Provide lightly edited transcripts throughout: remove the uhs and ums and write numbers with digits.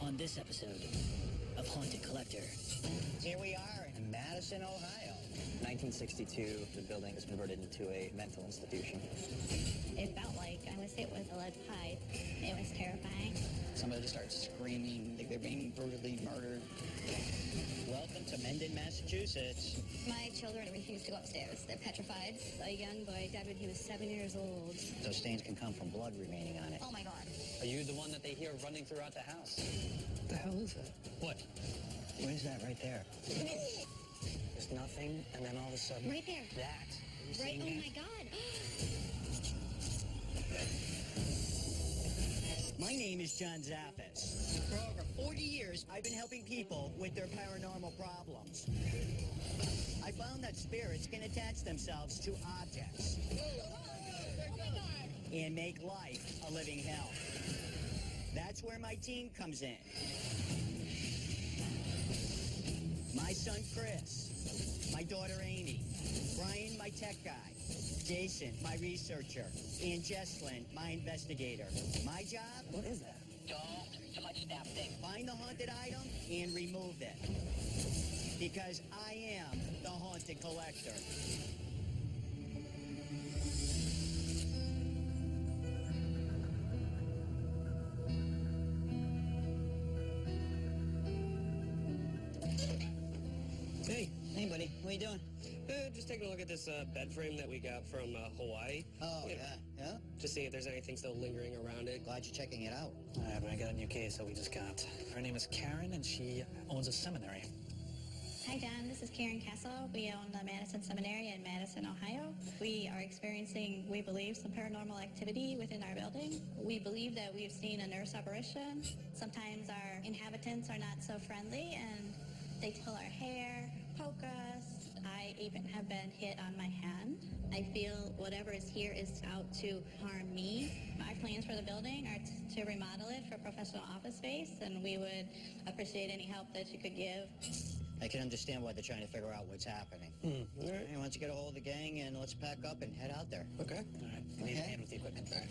on this episode of Haunted Collector. Here we are in Madison, Ohio. 1962, the building was converted into a mental institution. It felt like I was hit with a lead pipe. It was terrifying. Somebody just starts screaming like they're being brutally murdered. Welcome to Mendon, Massachusetts. My children refuse to go upstairs. They're petrified. A young boy died when he was 7 years old. Those stains can come from blood remaining on it. Oh my God. Are you the one that they hear running throughout the house? What the hell is that? What? What is that right there? There's nothing, and then all of a sudden... Right there. That. You Right, seen oh that? my God. My name is John Zaffis. For over 40 years, I've been helping people with their paranormal problems. I found that spirits can attach themselves to objects and make life a living hell. That's where my team comes in. My son Chris, my daughter Amy, Brian, my tech guy, Jason, my researcher, and Jesslyn, my investigator. My job? What is that? Don't touch that thing. Find the haunted item and remove it. Because I am the Haunted Collector. Hey, buddy, what are you doing? Just taking a look at this bed frame that we got from Hawaii. Oh, Yeah. yeah? Just seeing if there's anything still lingering around it. Glad you're checking it out. All right, but I got a new case that we just got. Her name is Karen, and she owns a seminary. Hi, John. This is Karen Castle. We own the Madison Seminary in Madison, Ohio. We are experiencing, we believe, some paranormal activity within our building. We believe that we've seen a nurse apparition. Sometimes our inhabitants are not so friendly, and they pull our hair, poke us. I even have been hit on my hand. I feel whatever is here is out to harm me. Our plans for the building are to remodel it for professional office space, and we would appreciate any help that you could give. I can understand why they're trying to figure out what's happening. All right. Hey, why don't you get a hold of the gang and let's pack up and head out there. Okay. All right, I need a hand with the equipment. All right.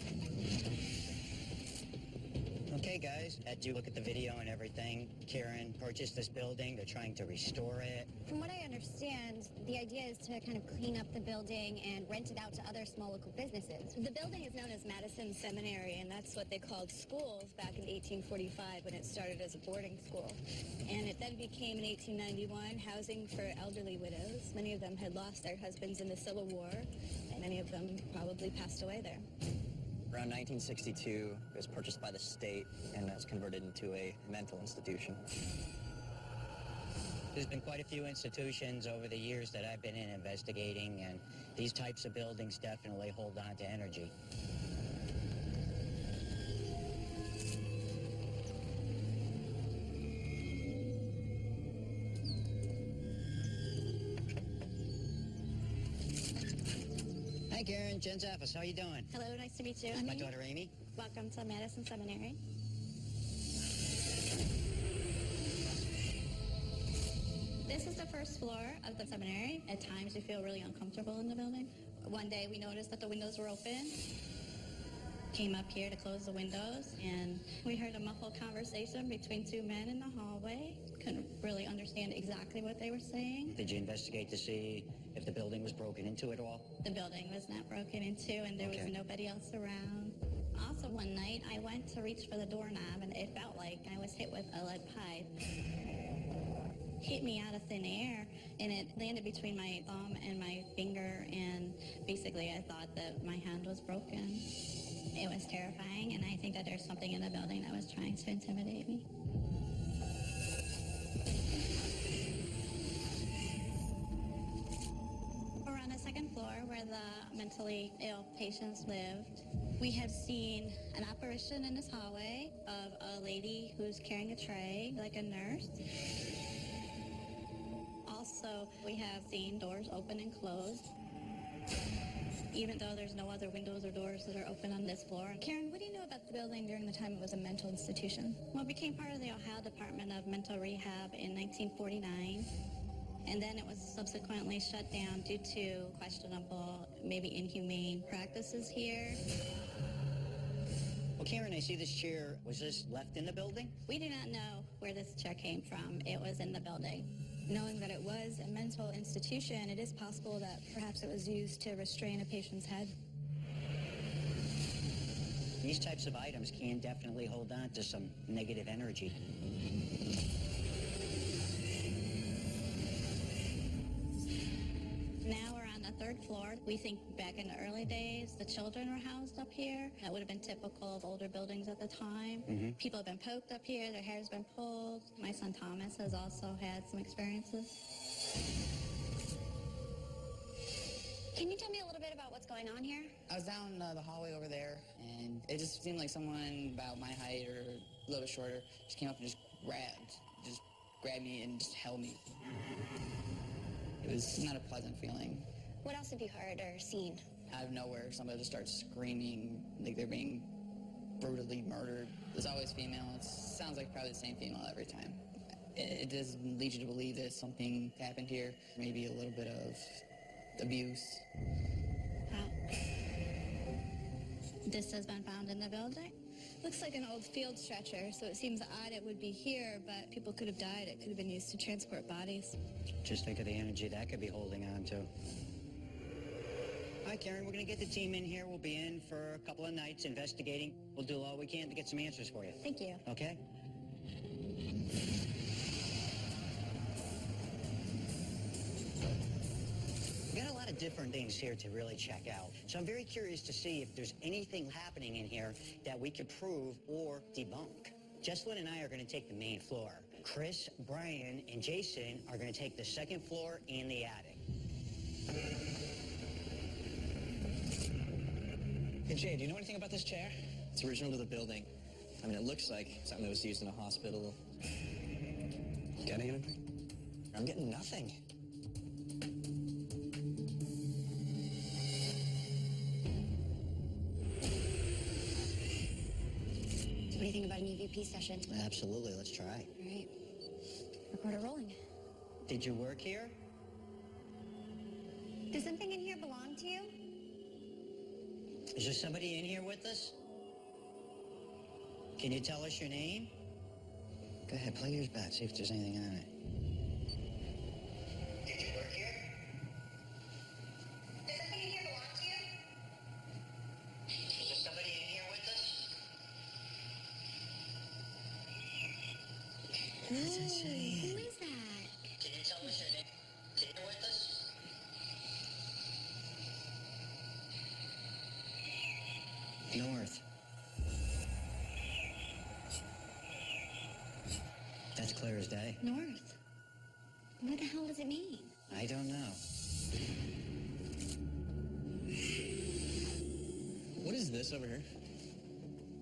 Okay, guys, had you look at the video and everything. Karen purchased this building. They're trying to restore it. From what I understand, the idea is to kind of clean up the building and rent it out to other small local businesses. The building is known as Madison Seminary, and that's what they called schools back in 1845 when it started as a boarding school. And it then became in 1891 housing for elderly widows. Many of them had lost their husbands in the Civil War, and many of them probably passed away there. Around 1962, it was purchased by the state, and that was converted into a mental institution. There's been quite a few institutions over the years that I've been in investigating, and these types of buildings definitely hold on to energy. Hi, Karen. Jen Zaffis. How you doing? Hello, nice to meet you. My daughter, Amy. Welcome to Madison Seminary. This is the first floor of the seminary. At times we feel really uncomfortable in the building. One day we noticed that the windows were open. Came up here to close the windows, and we heard a muffled conversation between two men in the hallway. Couldn't really understand exactly what they were saying. Did you investigate to see if the building was broken into at all? The building was not broken into, and there was Okay. nobody else around. Also, one night, I went to reach for the doorknob, and it felt like I was hit with a lead pipe. Hit me out of thin air, and it landed between my thumb and my finger, and basically I thought that my hand was broken. It was terrifying, and I think that there's something in the building that was trying to intimidate me. We're on the second floor where the mentally ill patients lived. We have seen an apparition in this hallway of a lady who's carrying a tray, like a nurse. Also, we have seen doors open and close, even though there's no other windows or doors that are open on this floor. Karen, what do you know about the building during the time it was a mental institution? Well, it became part of the Ohio Department of Mental Rehab in 1949. And then it was subsequently shut down due to questionable, maybe inhumane practices here. Karen, I see this chair. Was this left in the building? We do not know where this chair came from. It was in the building. Knowing that it was a mental institution, it is possible that perhaps it was used to restrain a patient's head. These types of items can definitely hold on to some negative energy. Now we're on the third floor. We think back in the early days, the children were housed up here. That would have been typical of older buildings at the time. People have been poked up here. Their hair's been pulled. My son Thomas has also had some experiences. Can you tell me a little bit about what's going on here? I was down the hallway over there, and it just seemed like someone about my height or a little bit shorter just came up and just grabbed me and just held me. It was not a pleasant feeling. What else have you heard or seen? Out of nowhere, somebody just starts screaming like they're being brutally murdered. It's always female. It sounds like probably the same female every time. It does lead you to believe that something happened here, maybe a little bit of abuse. Wow. This has been found in the building? Looks like an old field stretcher, so it seems odd it would be here, but people could have died. It could have been used to transport bodies. Just think of the energy that could be holding on to. Hi, Karen. We're going to get the team in here. We'll be in for a couple of nights investigating. We'll do all we can to get some answers for you. Thank you. Okay? We got a lot of different things here to really check out. So I'm very curious to see if there's anything happening in here that we could prove or debunk. Jesslyn and I are going to take the main floor. Chris, Brian, and Jason are going to take the second floor and the attic. Hey, Jay, do you know anything about this chair? It's original to the building. I mean, it looks like something that was used in a hospital. Getting anything? I'm getting nothing. What do you think about an EVP session? Absolutely. Let's try. All right. Recorder rolling. Did you work here? Does something in here belong to you? Is there somebody in here with us? Can you tell us your name? Go ahead, play yours back, see if there's anything on it. Did you work here? Does something in here belong to you? Is there somebody in here with us? Who is that? Can you tell us your name? Can you with us? North. That's clear as day. North. What the hell does it mean? I don't know. What is this over here?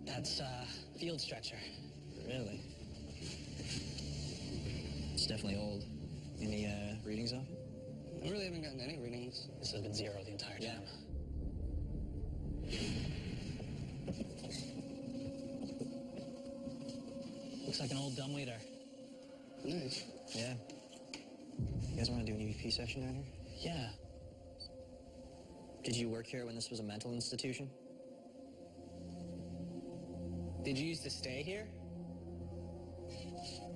That's field stretcher. Really? It's definitely old. Any readings off it? I really haven't gotten any readings. This has been 0 the entire time. Looks like an old dumbwaiter. Nice. Yeah. You guys want to do an EVP session down here? Yeah. Did you work here when this was a mental institution? Did you used to stay here?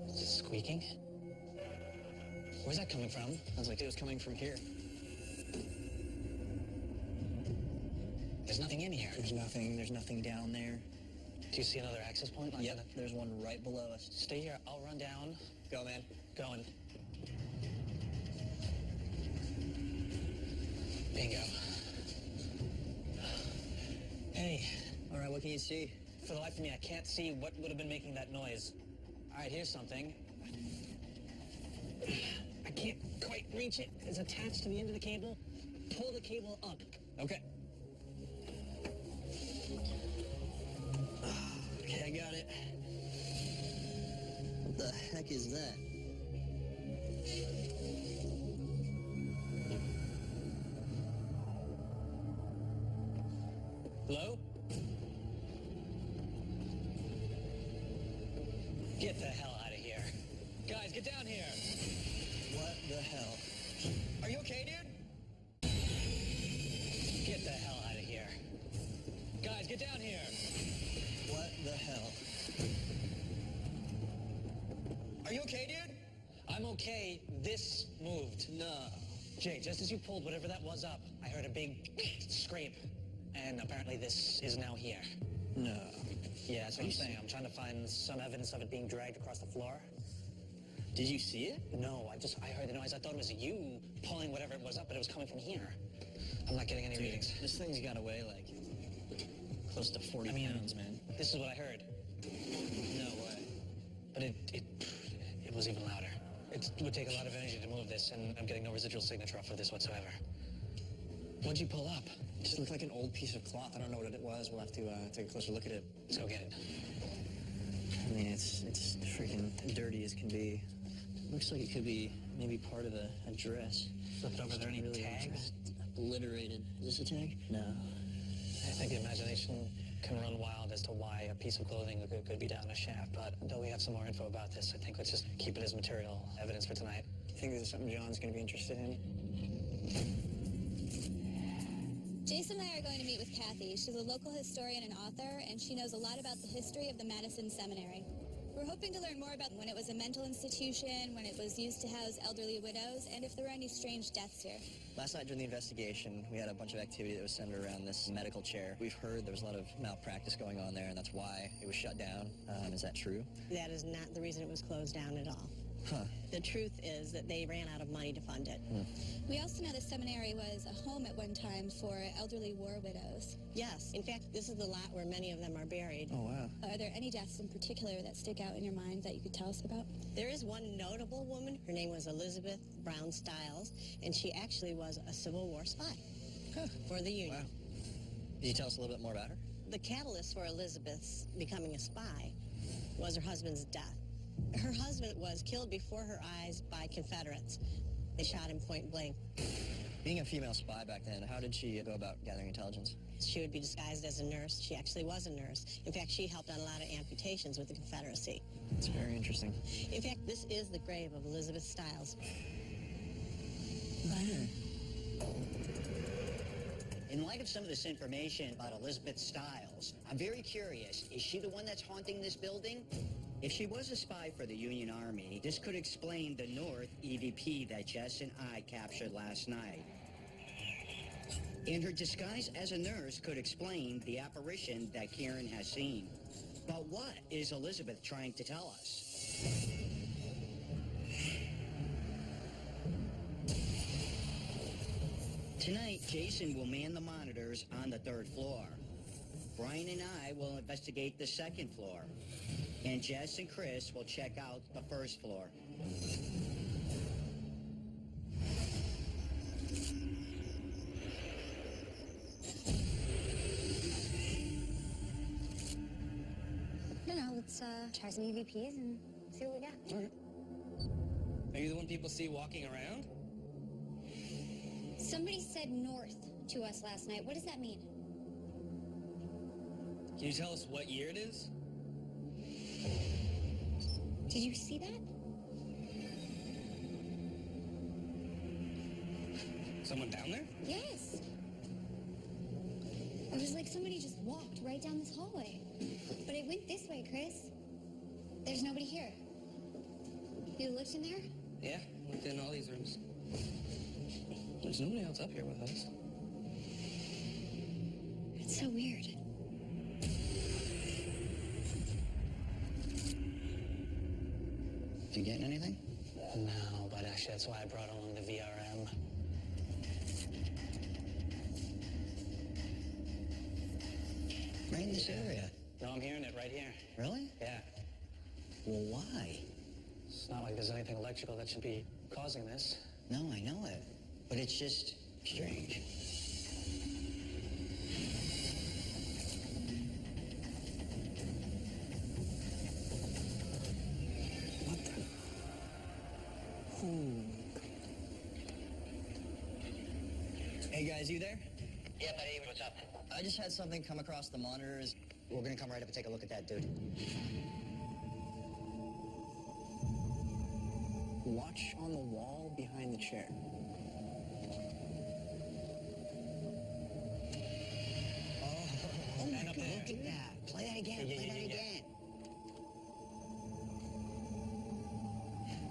Is it squeaking? Where's that coming from? Sounds like it was coming from here. There's nothing in here. There's nothing down there. Do you see another access point? Yep, there's one right below us. Stay here. I'll run down. Go, man. Going. Bingo. Hey, All right, what can you see? for the life of me, I can't see what would have been making that noise. All right, here's something. I can't quite reach it. It's attached to the end of the cable. Pull the cable up. Okay. Okay, I got it. What the heck is that? Hello? Get the hell out of here. Guys, get down here. What the hell? Are you okay, dude? Get the hell out of here. Guys, get down here. What the hell? Are you okay, dude? I'm okay. This moved. No. Jay, just as you pulled whatever that was up, I heard a big scrape. And apparently this is now here. No. Yeah, that's what I'm saying. I'm trying to find some evidence of it being dragged across the floor. Did you see it? No, I heard the noise. I thought it was you pulling whatever it was up, but it was coming from here. I'm not getting any readings. This thing's got away like close to 40 pounds, man. This is what I heard. No way. But it was even louder. It would take a lot of energy to move this, and I'm getting no residual signature off of this whatsoever. What'd you pull up? It just looked like an old piece of cloth. I don't know what it was. We'll have to take a closer look at it. Let's go get it. I mean, it's freaking dirty as can be. Looks like it could be maybe part of a dress. Flip it over. Are there any Really tags? Obliterated. Is this a tag? No. I think the imagination can run wild as to why a piece of clothing could be down a shaft, but until we have some more info about this, I think let's just keep it as material evidence for tonight. You think this is something John's going to be interested in? Jason and I are going to meet with Kathy. She's a local historian and author, and she knows a lot about the history of the Madison Seminary. We're hoping to learn more about when it was a mental institution, when it was used to house elderly widows, and if there were any strange deaths here. Last night during the investigation, we had a bunch of activity that was centered around this medical chair. We've heard there was a lot of malpractice going on there, and that's why it was shut down. Is that true? That is not the reason it was closed down at all. Huh. The truth is that they ran out of money to fund it. We also know the seminary was a home at one time for elderly war widows. Yes. In fact, this is the lot where many of them are buried. Oh, wow. Are there any deaths in particular that stick out in your mind that you could tell us about? There is one notable woman. Her name was Elizabeth Brown Stiles, and she actually was a Civil War spy for the Union. Wow. Can you tell us a little bit more about her? The catalyst for Elizabeth's becoming a spy was her husband's death. Her husband was killed before her eyes by Confederates. They shot him point blank. Being a female spy back then, how did she go about gathering intelligence? She would be disguised as a nurse. She actually was a nurse. In fact, she helped on a lot of amputations with the Confederacy. It's very interesting. In fact, this is the grave of Elizabeth Stiles. In light of some of this information about Elizabeth Stiles, I'm very curious, is she the one that's haunting this building? If she was a spy for the Union Army, this could explain the North EVP that Jess and I captured last night. And her disguise as a nurse could explain the apparition that Karen has seen. But what is Elizabeth trying to tell us? Tonight, Jason will man the monitors on the 3rd floor. Brian and I will investigate the 2nd floor. And Jess and Chris will check out the 1st floor. No, let's try some EVPs and see what we got. All right. Are you the one people see walking around? Somebody said north to us last night. What does that mean? Can you tell us what year it is? Did you see that? Someone down there? Yes. It was like somebody just walked right down this hallway. But it went this way, Chris. There's nobody here. You looked in there? Yeah, looked in all these rooms. There's nobody else up here with us. It's so weird. You getting anything? No, but actually that's why I brought along the VRM. Right in this area. No, I'm hearing it right here. Really? Yeah. Well, why? It's not like there's anything electrical that should be causing this. No, I know it. But it's just strange. What the? Hey guys, you there? Yeah, buddy, what's up? I just had something come across the monitors. We're gonna come right up and take a look at that, dude. Watch on the wall behind the chair. And up Look at that. Play that again. Yeah, Play yeah, that yeah. again.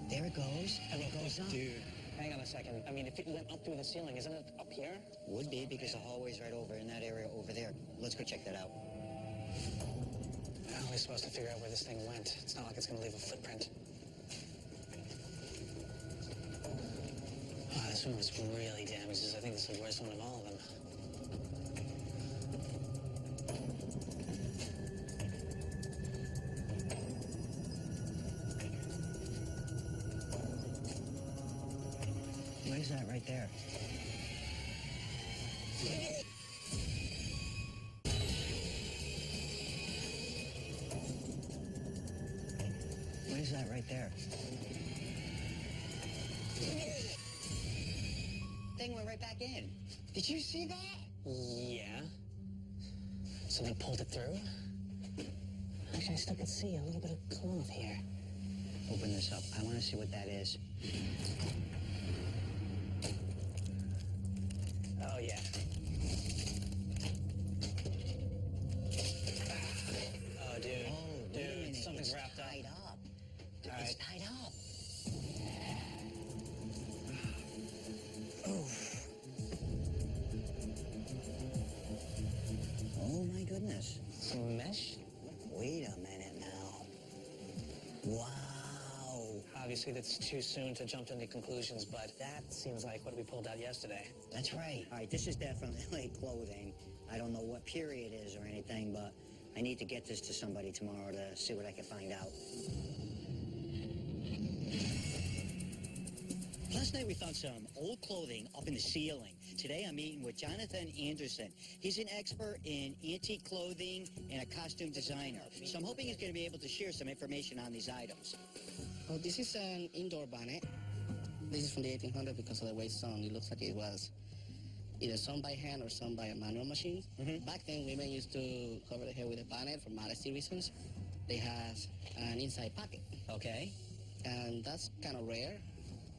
There it goes. And it goes up. Dude, hang on a second. I mean, if it went up through the ceiling, isn't it up here? Would be because the hallway's right over in that area over there. Let's go check that out. How are we supposed to figure out where this thing went? It's not like it's going to leave a footprint. Oh, this one was really damaged. I think this is the worst one of all of them. What is that right there? What is that right there? Thing went right back in. Did you see that? Yeah. So they pulled it through? Actually, I still can see a little bit of cloth here. Open this up. I want to see what that is. Oh, yeah. Oh, dude. Oh, wait a minute. Something's It's wrapped up. tied up. All It's right. tied up. Oh my goodness. Some mesh? Wait a minute now. Wow. Obviously, that's too soon to jump to any conclusions, but that seems like what we pulled out yesterday. That's right. All right, this is definitely clothing. I don't know what period it is or anything, but I need to get this to somebody tomorrow to see what I can find out. Last night we found some old clothing up in the ceiling. Today I'm meeting with Jonathan Anderson. He's an expert in antique clothing and a costume designer. So I'm hoping he's going to be able to share some information on these items. Well, this is an indoor bonnet. This is from the 1800s because of the way it's sewn. It looks like it was either sewn by hand or sewn by a manual machine. Back then, women used to cover their hair with a bonnet for modesty reasons. They have an inside pocket. Okay. And that's kind of rare.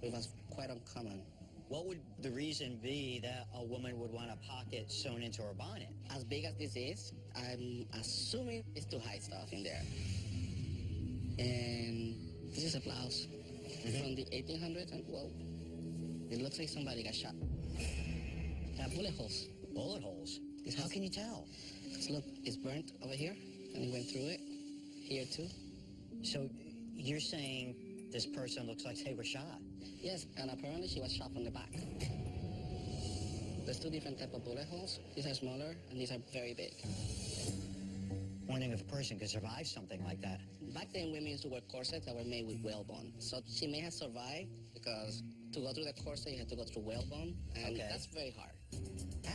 It was quite uncommon. What would the reason be that a woman would want a pocket sewn into her bonnet? As big as this is, I'm assuming it's to hide stuff in there. And this is a blouse from the 1800s, and well, it looks like somebody got shot. Got bullet holes. Bullet holes? How can you tell? Because look, it's burnt over here, and it went through it. Here too. So you're saying this person looks like they were shot? Yes, and apparently she was shot from the back. There's two different type of bullet holes. These are smaller, and these are very big. Wondering if a person could survive something like that. Back then, women used to wear corsets that were made with whalebone. So she may have survived because to go through the corset, you had to go through whalebone, and that's very hard.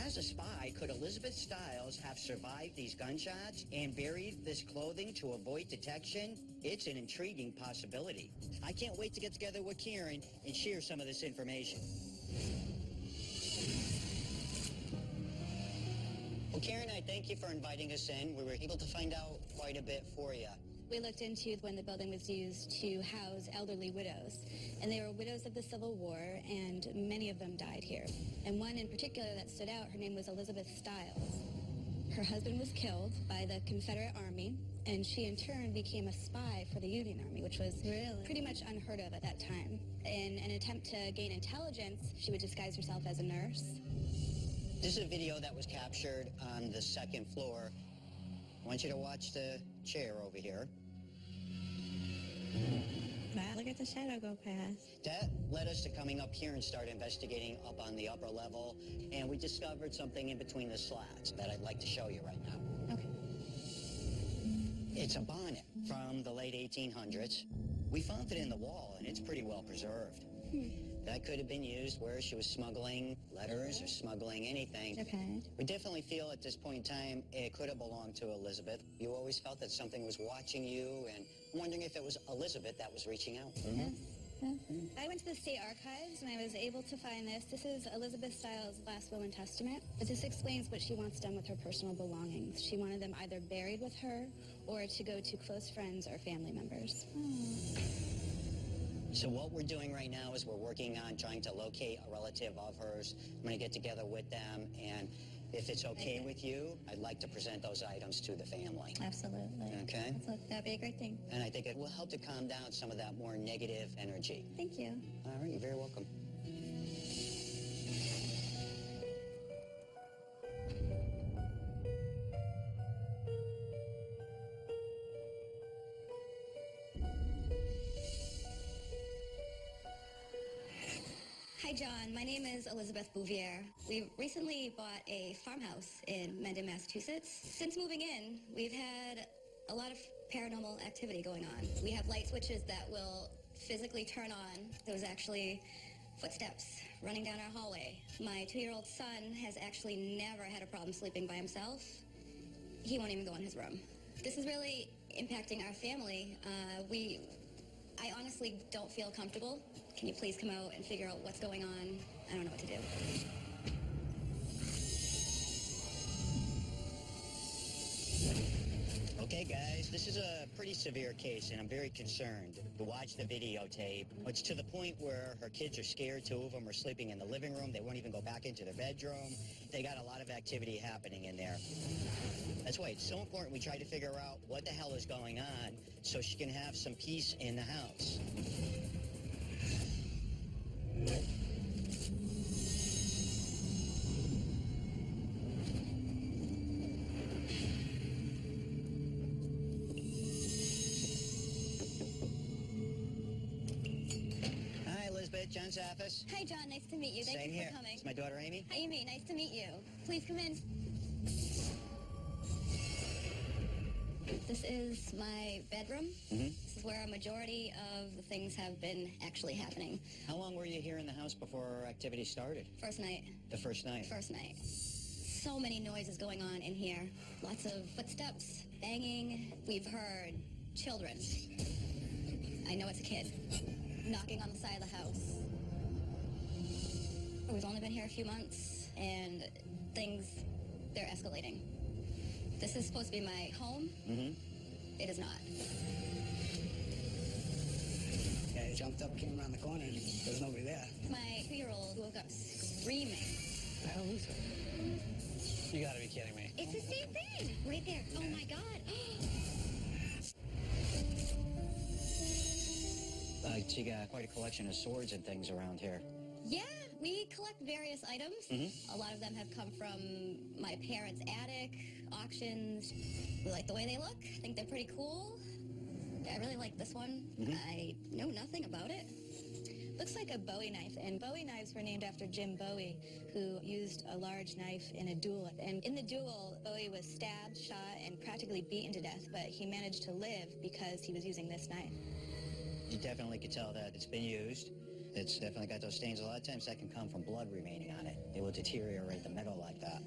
As a spy, could Elizabeth Stiles have survived these gunshots and buried this clothing to avoid detection? It's an intriguing possibility. I can't wait to get together with Karen and share some of this information. Well, Karen, I thank you for inviting us in. We were able to find out quite a bit for you. We looked into when the building was used to house elderly widows, and they were widows of the Civil War, and many of them died here. And one in particular that stood out, her name was Elizabeth Stiles. Her husband was killed by the Confederate Army, and she in turn became a spy for the Union Army, which was pretty much unheard of at that time. In an attempt to gain intelligence, she would disguise herself as a nurse. This is a video that was captured on the second floor. I want you to watch the chair over here. Wow, look at the shadow go past. That led us to coming up here and start investigating up on the upper level, and we discovered something in between the slats that I'd like to show you right now. Okay. It's a bonnet from the late 1800s. We found it in the wall, and it's pretty well preserved. That could have been used where she was smuggling letters or smuggling anything. Okay. We definitely feel at this point in time it could have belonged to Elizabeth. You always felt that something was watching you, and I'm wondering if it was Elizabeth that was reaching out. I went to the state archives and I was able to find this. This is Elizabeth Stiles' last will and testament. But this explains what she wants done with her personal belongings. She wanted them either buried with her or to go to close friends or family members. So what we're doing right now is we're working on trying to locate a relative of hers. I'm going to get together with them and If it's okay with you, I'd like to present those items to the family. Absolutely. Okay. That'd be a great thing. And I think it will help to calm down some of that more negative energy. Thank you. All right, you're very welcome. Hi, John. My name is Elizabeth Bouvier. We recently bought a farmhouse in Mendon, Massachusetts. Since moving in, we've had a lot of paranormal activity going on. We have light switches that will physically turn on. There was actually footsteps running down our hallway. My 2-year-old son has actually never had a problem sleeping by himself. He won't even go in his room. This is really impacting our family. I honestly don't feel comfortable. Can you please come out and figure out what's going on? I don't know what to do. Okay, guys, this is a pretty severe case, and I'm very concerned. To watch the videotape, it's to the point where her kids are scared. 2 of them are sleeping in the living room. They won't even go back into their bedroom. They got a lot of activity happening in there. That's why it's so important we try to figure out what the hell is going on so she can have some peace in the house. Hi, Elizabeth. John Zaffis. Hi, John. Nice to meet you. Thank Same you here. for coming. It's my daughter, Amy. Hi, Amy. Nice to meet you. Please come in. This is my bedroom. This is where a majority of the things have been actually happening. How long were you here in the house before activity started? First night. The first night? First night. So many noises going on in here. Lots of footsteps, banging. We've heard children. I know it's a kid. Knocking on the side of the house. We've only been here a few months, and things, they're escalating. This is supposed to be my home. It is not. Yeah, I jumped up, came around the corner, and there's nobody there. My 2-year-old woke up screaming. The hell is it? You gotta be kidding me. It's the same thing. Right there. Oh my God. She got quite a collection of swords and things around here. Yeah, we collect various items. A lot of them have come from my parents' attic, auctions. We like the way they look. I think they're pretty cool. I really like this one. I know nothing about it. Looks like a Bowie knife, and Bowie knives were named after Jim Bowie, who used a large knife in a duel. And in the duel, Bowie was stabbed, shot, and practically beaten to death, but he managed to live because he was using this knife. You definitely could tell that it's been used. It's definitely got those stains. A lot of times that can come from blood remaining on it. It will deteriorate the metal like that.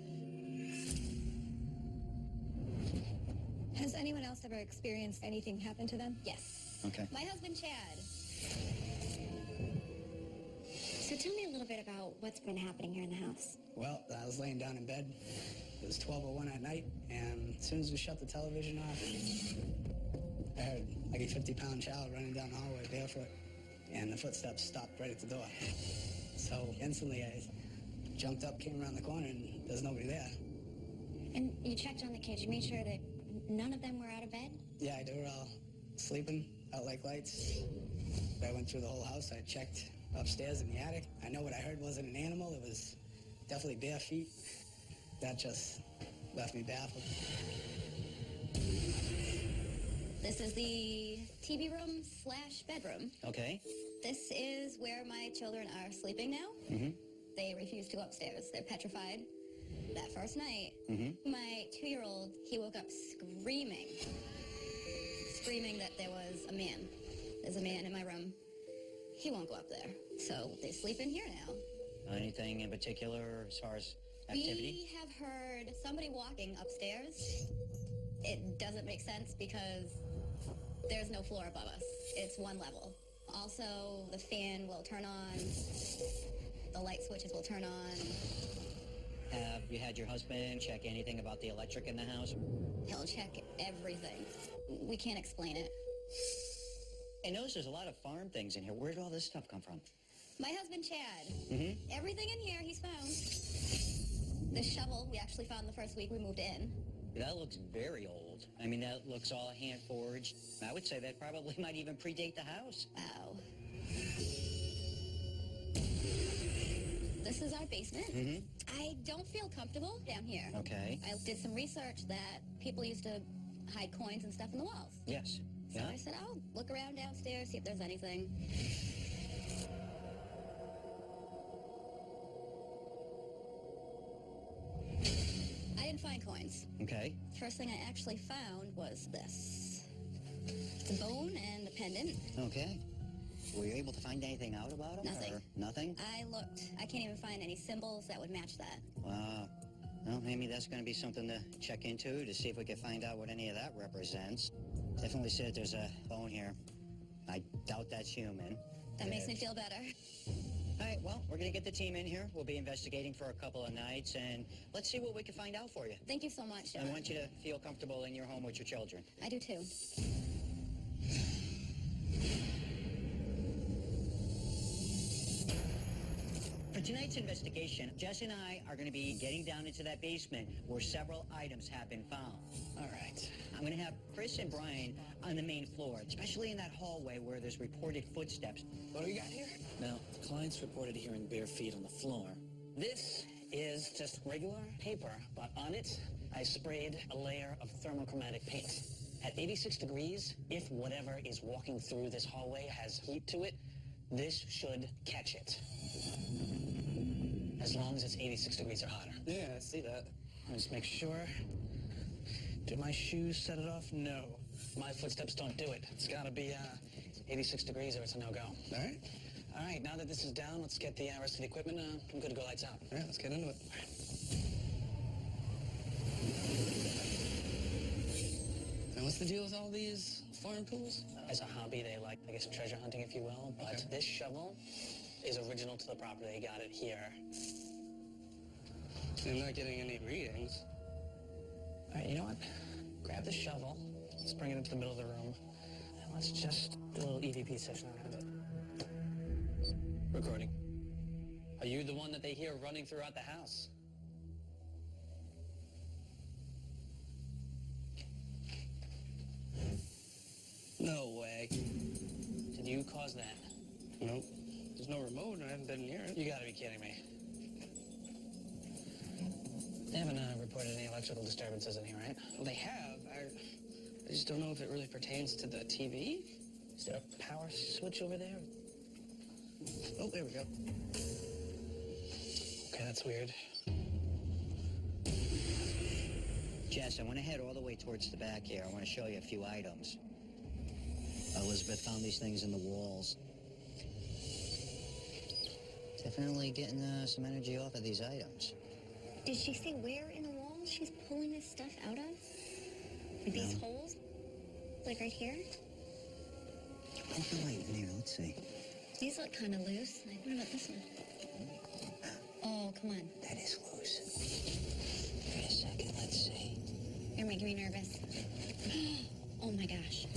Has anyone else ever experienced anything happen to them? Yes. Okay. My husband, Chad. So tell me a little bit about what's been happening here in the house. Well, I was laying down in bed. It was 12:01 at night, and as soon as we shut the television off, I heard like a 50-pound child running down the hallway barefoot, and the footsteps stopped right at the door. So instantly I jumped up, came around the corner, and there's nobody there. And you checked on the kids. You made sure that none of them were out of bed? Yeah, they were all sleeping out like lights. I went through the whole house. I checked upstairs in the attic. I know what I heard wasn't an animal. It was definitely bare feet. That just left me baffled. This is the TV room / bedroom. Okay. This is where my children are sleeping now. They refuse to go upstairs. They're petrified. That first night, my 2-year-old, he woke up screaming that there was a man. There's a man in my room. He won't go up there. So they sleep in here now. Anything in particular as far as activity? We have heard somebody walking upstairs. It doesn't make sense because there's no floor above us. It's one level. Also, the fan will turn on. The light switches will turn on. Have you had your husband check anything about the electric in the house? He'll check everything. We can't explain it. I notice there's a lot of farm things in here. Where did all this stuff come from? My husband, Chad. Everything in here he's found. This shovel we actually found the first week we moved in. That looks very old. I mean, that looks all hand forged. I would say that probably might even predate the house. Wow. This is our basement. Mm-hmm. I don't feel comfortable down here. Okay. I did some research that people used to hide coins and stuff in the walls. Yes. So Yeah. I said, I'll look around downstairs, see if there's anything. I didn't find coins. Okay. First thing I actually found was this. It's a bone and a pendant. Okay. Were you able to find anything out about them? Nothing. Or nothing? I looked. I can't even find any symbols that would match that. Wow. Well, maybe that's going to be something to check into to see if we can find out what any of that represents. Definitely said there's a bone here. I doubt that's human. That makes me feel better. All right, well, we're going to get the team in here. We'll be investigating for a couple of nights, and let's see what we can find out for you. Thank you so much. I want you to feel comfortable in your home with your children. I do too. For tonight's investigation, Jess and I are going to be getting down into that basement where several items have been found. All right. I'm going to have Chris and Brian on the main floor, especially in that hallway where there's reported footsteps. What do we got here? Now, clients reported hearing bare feet on the floor. This is just regular paper, but on it, I sprayed a layer of thermochromatic paint. At 86 degrees, if whatever is walking through this hallway has heat to it, this should catch it. As long as it's 86 degrees or hotter. Yeah, I see that. Let's make sure. Do my shoes set it off? No. My footsteps don't do it. It's gotta be 86 degrees or it's a no-go. All right. All right, now that this is down, let's get the rest of the equipment. I'm good to go, lights out. All right, let's get into it. And what's the deal with all these farm tools? As a hobby, they like, I guess, treasure hunting, if you will. But Okay. this shovel is original to the property. They got it here. I'm not getting any readings. All right, you know what? Grab the shovel. Let's bring it into the middle of the room. And let's just do a little EVP session around it. Recording. Are you the one that they hear running throughout the house? No way. Did you cause that? Nope. There's no remote and I haven't been near it. You gotta be kidding me. They haven't reported any electrical disturbances in here, right? Well, they have. I just don't know if it really pertains to the TV. Is there a power switch over there? Oh, there we go. Okay, that's weird. Jess, I want to head all the way towards the back here. I want to show you a few items. Elizabeth found these things in the walls. Definitely getting some energy off of these items. Did she say where in the wall she's pulling this stuff out of? Like these holes? Like right here? Oh, wait, here, let's see. These look kind of loose. Like, what about this one? Oh, come on. That is loose. Wait a second, let's see. You're making me nervous. Oh my gosh.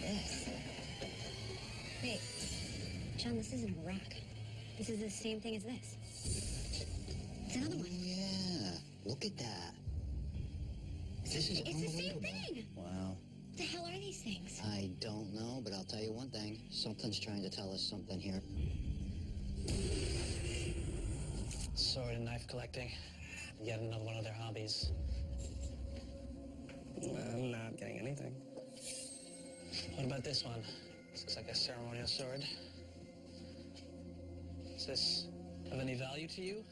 This. Wait. John, this isn't a rock. This is the same thing as this. It's another one. Yeah, look at that. This is It's the same unbelievable. thing. Wow. What the hell are these things? I don't know, but I'll tell you one thing. Something's trying to tell us something here. Sword and knife collecting. Yet another one of their hobbies. I'm not getting anything. What about this one? This looks like a ceremonial sword. Is this of any value to you?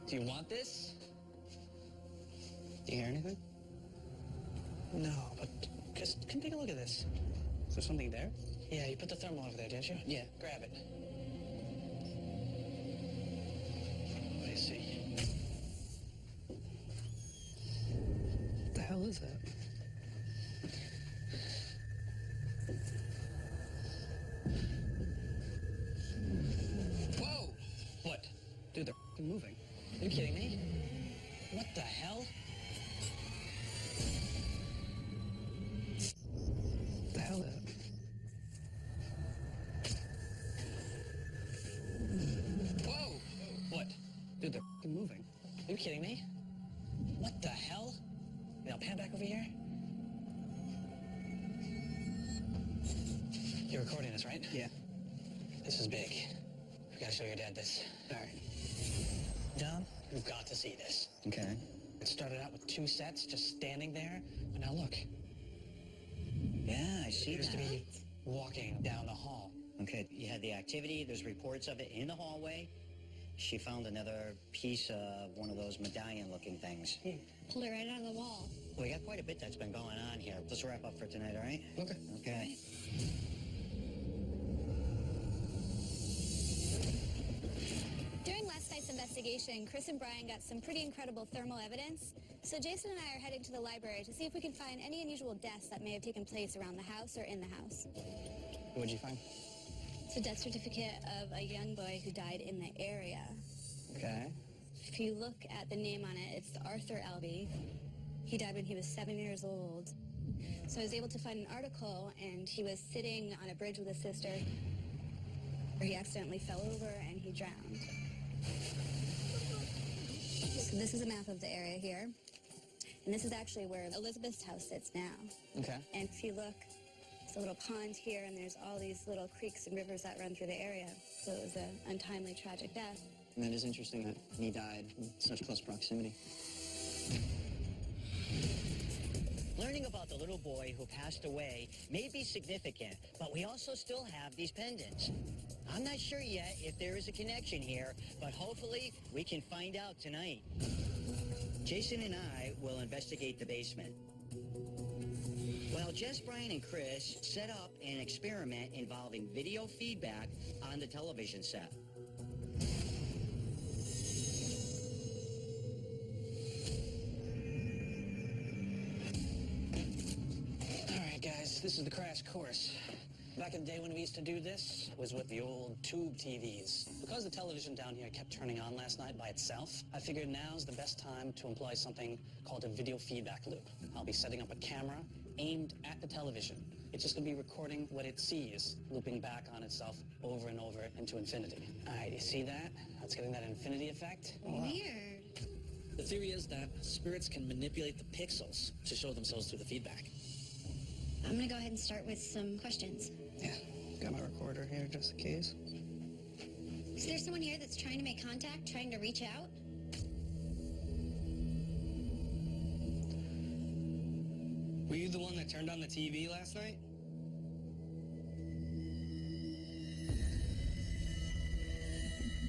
Do you want this? Do you hear anything? No, but just come take a look at this. Is there something there? Yeah, you put the thermal over there, didn't you? Yeah. Grab it. What do you see? What the hell is that? Whoa! What? Dude, they're f***ing moving. Are you kidding me? What the hell? What the hell is that? Whoa! What? Dude, Are you kidding me? What the hell? Now pan back over here. You're recording this, right? Yeah. This is big. We gotta show your dad this. All right. Dom, you've got to see this. Okay. It started out with 2 sets just standing there, but now look. Yeah, I see Appears that. to be walking down the hall. Okay, you had the activity. There's reports of it in the hallway. She found another piece of one of those medallion-looking things. Pulled it right out of the wall. We got quite a bit that's been going on here. Let's wrap up for tonight, all right? Okay. Okay. During last night's investigation, Chris and Brian got some pretty incredible thermal evidence. So Jason and I are heading to the library to see if we can find any unusual deaths that may have taken place around the house or in the house. What'd you find? It's a death certificate of a young boy who died in the area. Okay. If you look at the name on it, it's Arthur Albee. He died when he was 7 years old. So I was able to find an article, and he was sitting on a bridge with his sister. He accidentally fell over and he drowned. So this is a map of the area here. And this is actually where Elizabeth's house sits now. Okay. And if you look, there's a little pond here, and there's all these little creeks and rivers that run through the area. So it was an untimely, tragic death. And it is interesting that he died in such close proximity. Learning about the little boy who passed away may be significant, but we also still have these pendants. I'm not sure yet if there is a connection here, but hopefully we can find out tonight. Jason and I will investigate the basement. Well, Jess, Brian, and Chris set up an experiment involving video feedback on the television set. All right, guys, this is the crash course. Back in the day when we used to do this was with the old tube TVs. Because the television down here kept turning on last night by itself, I figured now's the best time to employ something called a video feedback loop. I'll be setting up a camera aimed at the television. It's just going to be recording what it sees, looping back on itself over and over into infinity. All right, you see that? That's getting that infinity effect. Weird. The theory is that spirits can manipulate the pixels to show themselves through the feedback. I'm gonna go ahead and start with some questions. Yeah. Got my recorder here just in case. Is there someone here that's trying to make contact, trying to reach out? Were you the one that turned on the TV last night?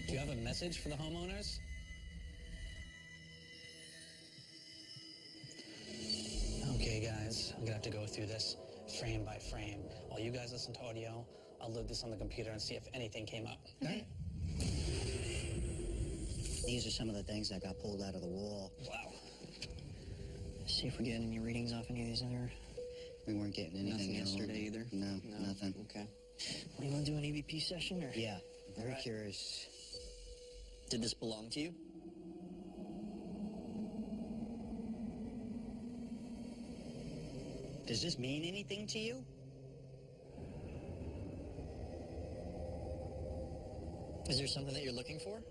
Do you have a message for the homeowners? Okay, guys, I'm gonna have to go through this frame by frame. While you guys listen to audio, I'll load this on the computer and see if anything came up. Okay. These are some of the things that got pulled out of the wall. Wow. See if we're getting any readings off any of these other... We weren't getting anything Nothing at all. yesterday either? No, nothing. Okay. What, do you want to do an EVP session, or...? Yeah, very All right. curious. Did this belong to you? Does this mean anything to you? Is there something that you're looking for?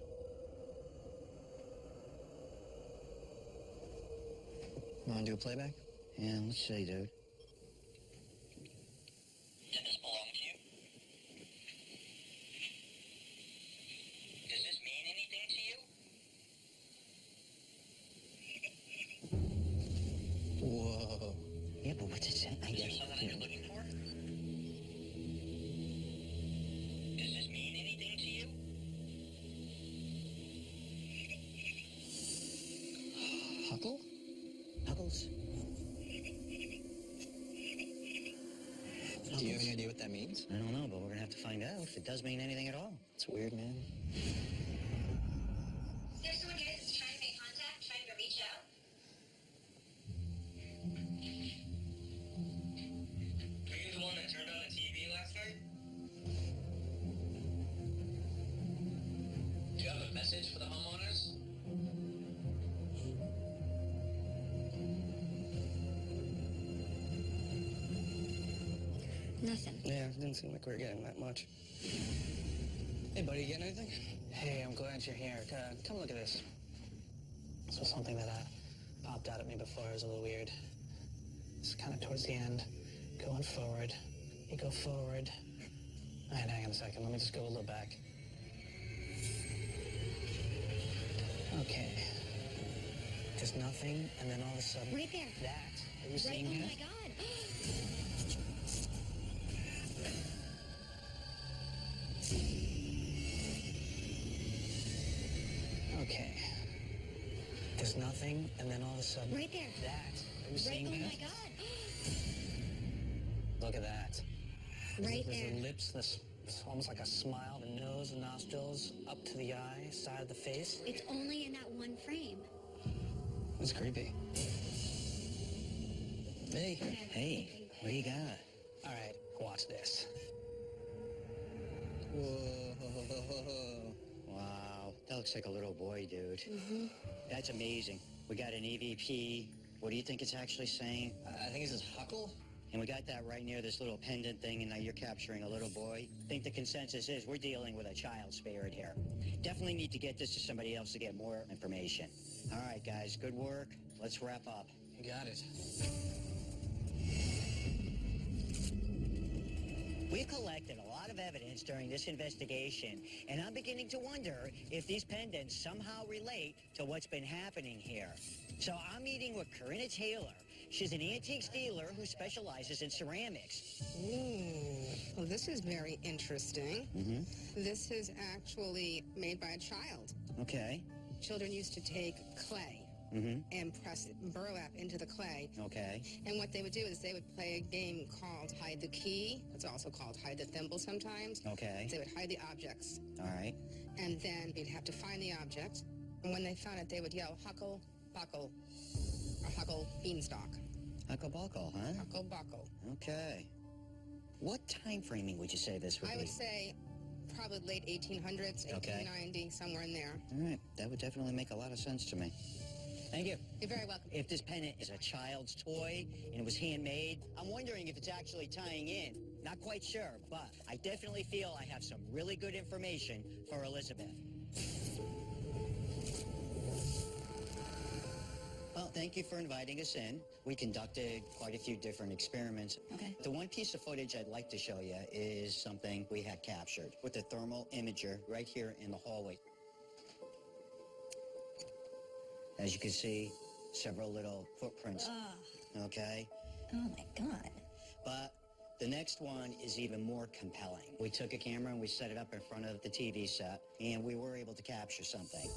Want to do a playback? Yeah, let's see, dude. Did this belong to you? Does this mean anything to you? Whoa. Yeah, but what's it say? Is there something that you're looking for? Does this mean anything to you? Huckle? Huckles? Do you have any idea what that means? I don't know, but we're gonna have to find out if it does mean anything at all. It's weird, man. Is there someone here that's trying to make contact, trying to reach out? Were you the one that turned on the TV last night? Do you have a message for the homeowners? Nothing. Yeah, it didn't seem like we were getting that much. Hey, buddy, you getting anything? Hey, I'm glad you're here. Come look at this. So something that popped out at me before was a little weird. It's kind of towards the end, going forward. You go forward. All right, hang on a second. Let me just go a little back. Okay. Just nothing, and then all of a sudden... Right there. That. Are you Right, seeing oh that? my God. Okay. There's nothing, and then all of a sudden... Right there. That. Are you seeing Oh that? my God. Look at that. Right There's there. the lips, it's almost like a smile, the nose, the nostrils, up to the eye, side of the face. It's only in that one frame. It's creepy. Hey, what do you got? All right, watch this. Whoa. Wow, that looks like a little boy, dude. Mm-hmm. That's amazing. We got an EVP. What do you think it's actually saying? I think it says Huckle. And we got that right near this little pendant thing, and now you're capturing a little boy. I think the consensus is we're dealing with a child spirit here. Definitely need to get this to somebody else to get more information. All right, guys, good work. Let's wrap up. You got it. We've collected a lot of evidence during this investigation, and I'm beginning to wonder if these pendants somehow relate to what's been happening here. So I'm meeting with Corinna Taylor. She's an antiques dealer who specializes in ceramics. Well, this is very interesting. Mm-hmm. This is actually made by a child. Okay. Children used to take clay and press burlap into the clay. Okay. And what they would do is they would play a game called Hide the Key. It's also called Hide the Thimble sometimes. Okay. They would hide the objects. All right. And then you'd have to find the object. And when they found it, they would yell, Huckle, Buckle, or Huckle, Beanstalk. Huckle Buckle, huh? Huckle, Buckle. Okay. What time framing would you say this would I be? would say probably late 1800s, 1890, somewhere in there. All right. That would definitely make a lot of sense to me. Thank you. You're very welcome. If this pendant is a child's toy and it was handmade, I'm wondering if it's actually tying in. Not quite sure, but I definitely feel I have some really good information for Elizabeth. Well, thank you for inviting us in. We conducted quite a few different experiments. Okay. The one piece of footage I'd like to show you is something we had captured with the thermal imager right here in the hallway. As you can see, several little footprints. Okay? Oh my God. But the next one is even more compelling. We took a camera and we set it up in front of the TV set, and we were able to capture something.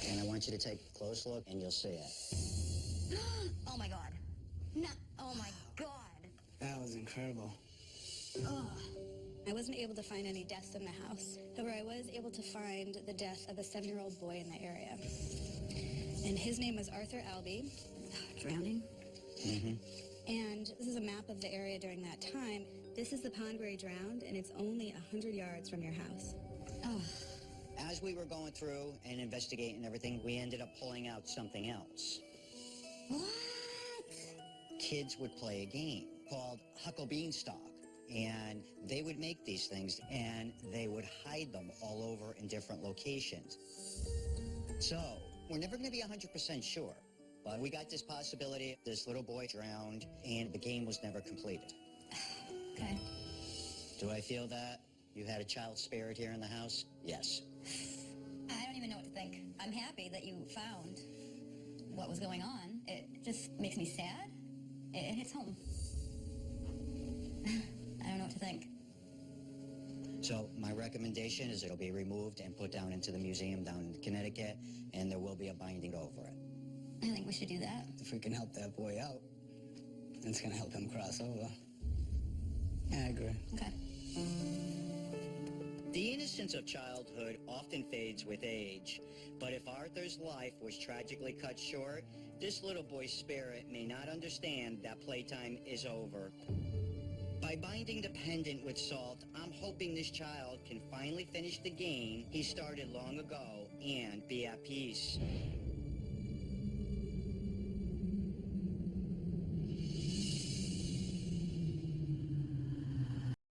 And I want you to take a close look, and you'll see it. Oh my God. No. Oh my God. That was incredible. I wasn't able to find any deaths in the house. However, I was able to find the death of a 7-year-old boy in the area. And his name was Arthur Albee. Drowning. Mm-hmm. And this is a map of the area during that time. This is the pond where he drowned, and it's only 100 yards from your house. Oh. As we were going through and investigating everything, we ended up pulling out something else. What? Kids would play a game called Huckle Beanstalk. And they would make these things, and they would hide them all over in different locations. So, we're never going to be 100% sure. But we got this possibility. This little boy drowned, and the game was never completed. Okay. Do I feel that you had a child spirit here in the house? Yes. I don't even know what to think. I'm happy that you found what was going on. It just makes me sad. It hits home. I don't know what to think. So my recommendation is it'll be removed and put down into the museum down in Connecticut, and there will be a binding over it. I think we should do that. If we can help that boy out, it's gonna help him cross over. Yeah, I agree. Okay. The innocence of childhood often fades with age, but if Arthur's life was tragically cut short, this little boy's spirit may not understand that playtime is over. By binding the pendant with salt, I'm hoping this child can finally finish the game he started long ago and be at peace.